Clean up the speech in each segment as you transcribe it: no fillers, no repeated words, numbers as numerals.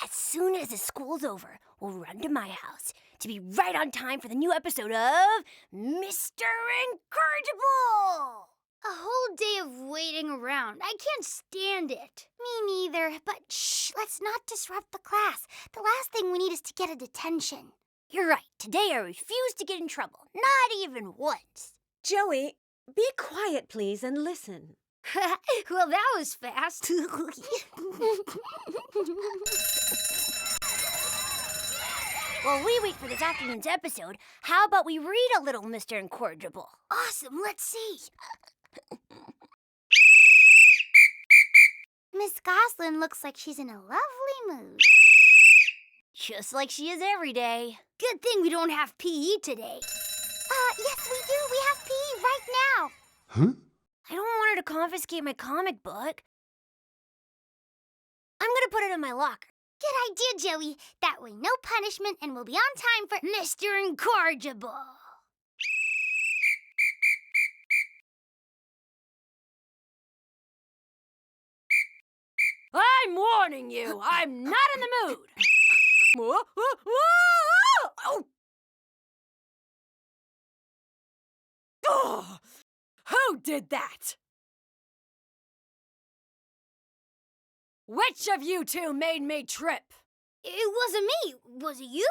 as soon as the school's over, we'll run to my house to be right on time for the new episode of Mr. Incorrigible! A whole day of waiting around. I can't stand it. Me neither, but shh, let's not disrupt the class. The last thing we need is to get a detention. You're right. Today I refuse to get in trouble. Not even once. Joey, be quiet, please, and listen. Well, that was fast. While we wait for this afternoon's episode, how about we read a little, Mr. Incorrigible? Awesome, let's see. Miss Goslin looks like she's in a lovely mood. Just like she is every day. Good thing we don't have PE today. Yes, we do. We have PE right now. Huh? I don't want her to confiscate my comic book. I'm gonna put it in my locker. Good idea, Joey. That way, no punishment, and we'll be on time for Mr. Incorrigible. I'm warning you, I'm not in the mood. Oh, who did that? Which of you two made me trip? It wasn't me. Was it you?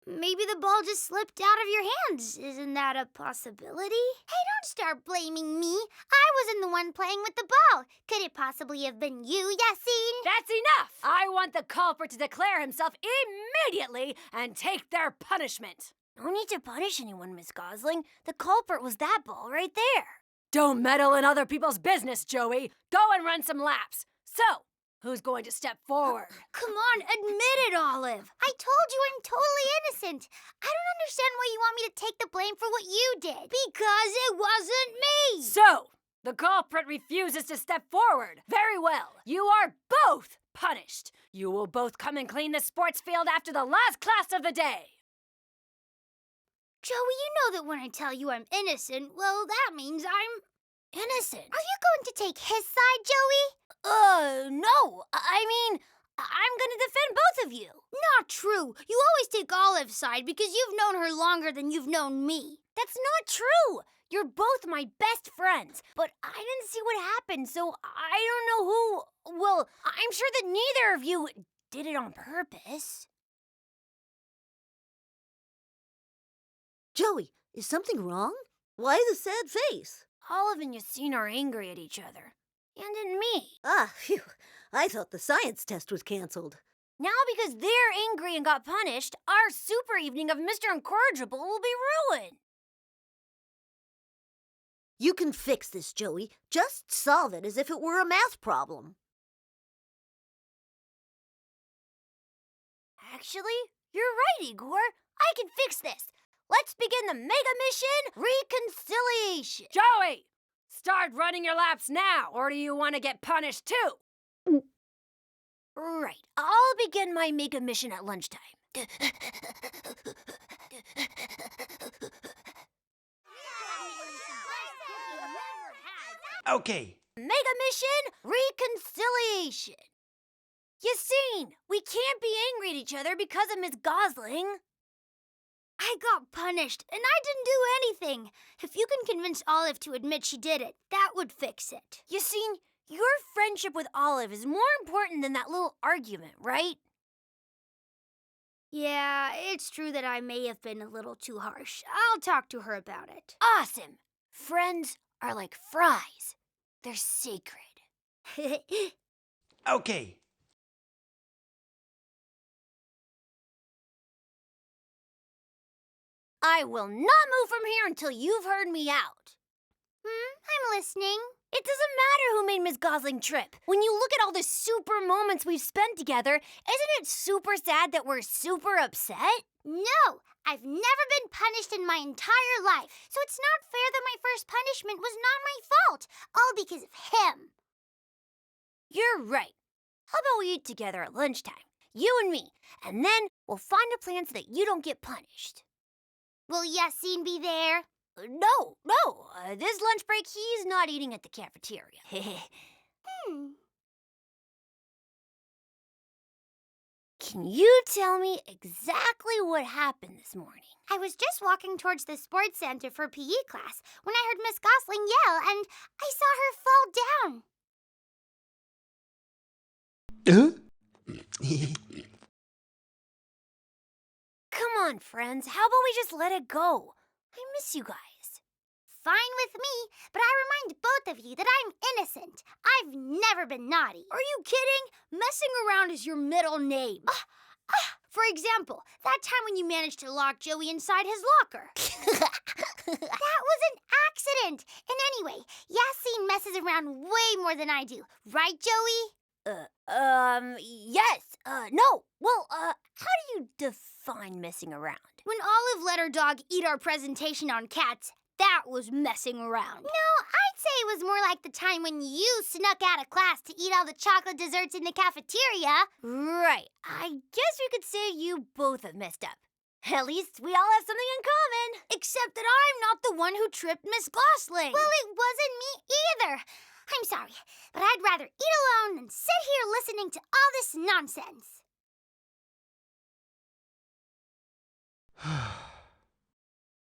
Maybe the ball just slipped out of your hands. Isn't that a possibility? Hey, don't start blaming me. I wasn't the one playing with the ball. Could it possibly have been you, Yassine? That's enough! I want the culprit to declare himself immediately and take their punishment. No need to punish anyone, Miss Gosling. The culprit was that ball right there. Don't meddle in other people's business, Joey. Go and run some laps. So, who's going to step forward? Come on, admit it, Olive. I told you I'm totally innocent. I don't understand why you want me to take the blame for what you did. Because it wasn't me. So, the culprit refuses to step forward. Very well. You are both punished. You will both come and clean the sports field after the last class of the day. Joey, you know that when I tell you I'm innocent, well, that means I'm innocent. Are you going to take his side, Joey? No. I mean, I'm gonna defend both of you. Not true. You always take Olive's side because you've known her longer than you've known me. That's not true. You're both my best friends, but I didn't see what happened, so I don't know who... Well, I'm sure that neither of you did it on purpose. Joey, is something wrong? Why the sad face? Olive and Yassine are angry at each other. And at me. Ah, phew. I thought the science test was canceled. Now because they're angry and got punished, our super evening of Mr. Incorrigible will be ruined. You can fix this, Joey. Just solve it as if it were a math problem. Actually, you're right, Igor. I can fix this. Let's begin the Mega Mission Reconciliation. Joey, start running your laps now, or do you want to get punished too? Right, I'll begin my Mega Mission at lunchtime. Okay. Mega Mission Reconciliation. Yassine, we can't be angry at each other because of Miss Gosling. I got punished, and I didn't do anything. If you can convince Olive to admit she did it, that would fix it. Yassine, your friendship with Olive is more important than that little argument, right? Yeah, it's true that I may have been a little too harsh. I'll talk to her about it. Awesome. Friends are like fries. They're sacred. Okay. I will not move from here until you've heard me out. I'm listening. It doesn't matter who made Miss Gosling trip. When you look at all the super moments we've spent together, isn't it super sad that we're super upset? No, I've never been punished in my entire life, so it's not fair that my first punishment was not my fault, all because of him. You're right. How about we eat together at lunchtime, you and me, and then we'll find a plan so that you don't get punished. Will Yassine be there? No. This lunch break, he's not eating at the cafeteria. Can you tell me exactly what happened this morning? I was just walking towards the sports center for PE class when I heard Miss Gosling yell, and I saw her fall down. Come on, friends. How about we just let it go? I miss you guys. Fine with me, but I remind both of you that I'm innocent. I've never been naughty. Are you kidding? Messing around is your middle name. For example, that time when you managed to lock Joey inside his locker. That was an accident. And anyway, Yassine messes around way more than I do. Right, Joey? Yes. No. Well, how do you define messing around? When Olive let her dog eat our presentation on cats, that was messing around. No, I'd say it was more like the time when you snuck out of class to eat all the chocolate desserts in the cafeteria. Right. I guess we could say you both have messed up. At least we all have something in common. Except that I'm not the one who tripped Miss Gosling. Well, it wasn't me either. I'm sorry, but I'd rather eat alone than sit here listening to all this nonsense.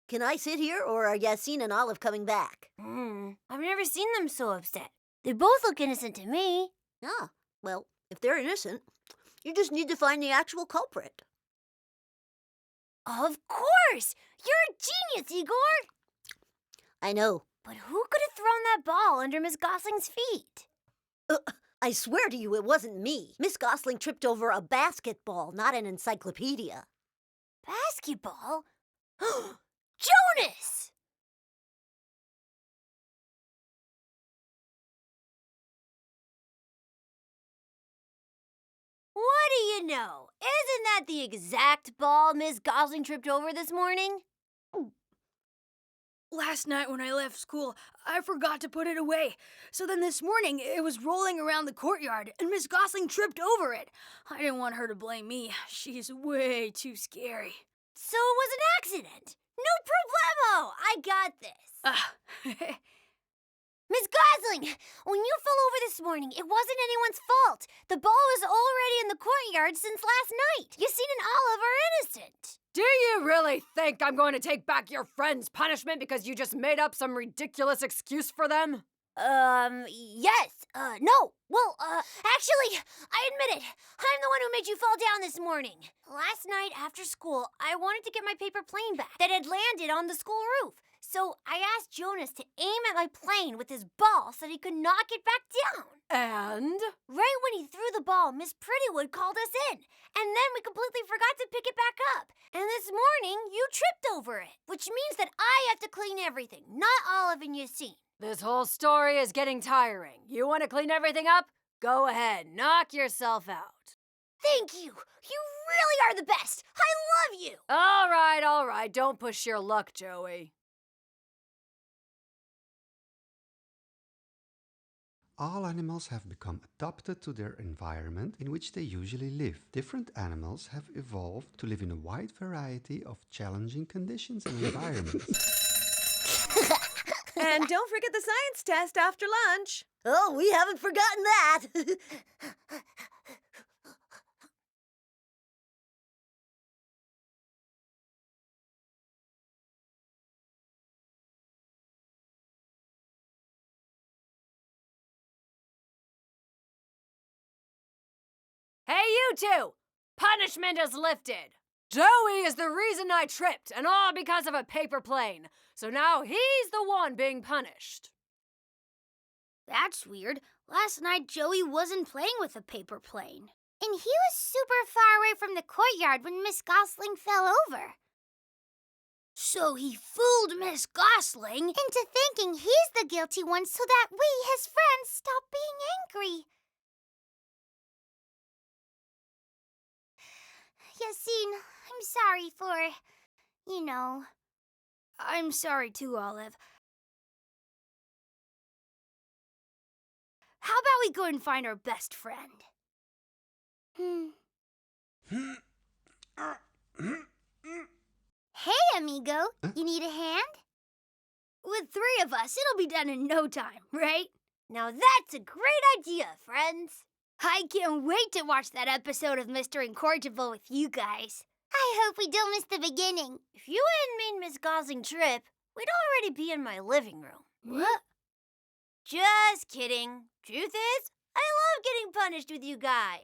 Can I sit here, or are Yassine and Olive coming back? I've never seen them so upset. They both look innocent to me. Ah, well, if they're innocent, you just need to find the actual culprit. Of course! You're a genius, Igor! I know. But who could have thrown that ball under Miss Gosling's feet? I swear to you it wasn't me. Miss Gosling tripped over a basketball, not an encyclopedia. Basketball? Jonas! What do you know? Isn't that the exact ball Miss Gosling tripped over this morning? Last night when I left school, I forgot to put it away. So then this morning, it was rolling around the courtyard, and Miss Gosling tripped over it. I didn't want her to blame me. She's way too scary. So it was an accident. No problemo. I got this. Miss Gosling, when you fell over this morning, it wasn't anyone's fault. The ball was already in the courtyard since last night. Yassine and Olive are innocent. Do you really think I'm going to take back your friend's punishment because you just made up some ridiculous excuse for them? Yes. No. Well, actually, I admit it. I'm the one who made you fall down this morning. Last night after school, I wanted to get my paper plane back that had landed on the school roof. So I asked Jonas to aim at my plane with his ball so that he could knock it back down. And? Right when he threw the ball, Miss Prettywood called us in. And then we completely forgot to pick it back up. And this morning, you tripped over it. Which means that I have to clean everything, not Olive and Yassine. This whole story is getting tiring. You want to clean everything up? Go ahead, knock yourself out. Thank you. You really are the best. I love you. All right. Don't push your luck, Joey. All animals have become adapted to their environment in which they usually live. Different animals have evolved to live in a wide variety of challenging conditions and environments. And don't forget the science test after lunch. Oh, we haven't forgotten that. Hey, you two! Punishment is lifted. Joey is the reason I tripped, and all because of a paper plane. So now he's the one being punished. That's weird. Last night, Joey wasn't playing with a paper plane. And he was super far away from the courtyard when Miss Gosling fell over. So he fooled Miss Gosling into thinking he's the guilty one so that we, his friends, stop being angry. Yassine, I'm sorry for, I'm sorry too, Olive. How about we go and find our best friend? Hey, Amigo, you need a hand? With 3 of us, it'll be done in no time, right? Now that's a great idea, friends. I can't wait to watch that episode of Mr. Incorrigible with you guys. I hope we don't miss the beginning. If you hadn't made Miss Gosling trip, we'd already be in my living room. What? Just kidding. Truth is, I love getting punished with you guys.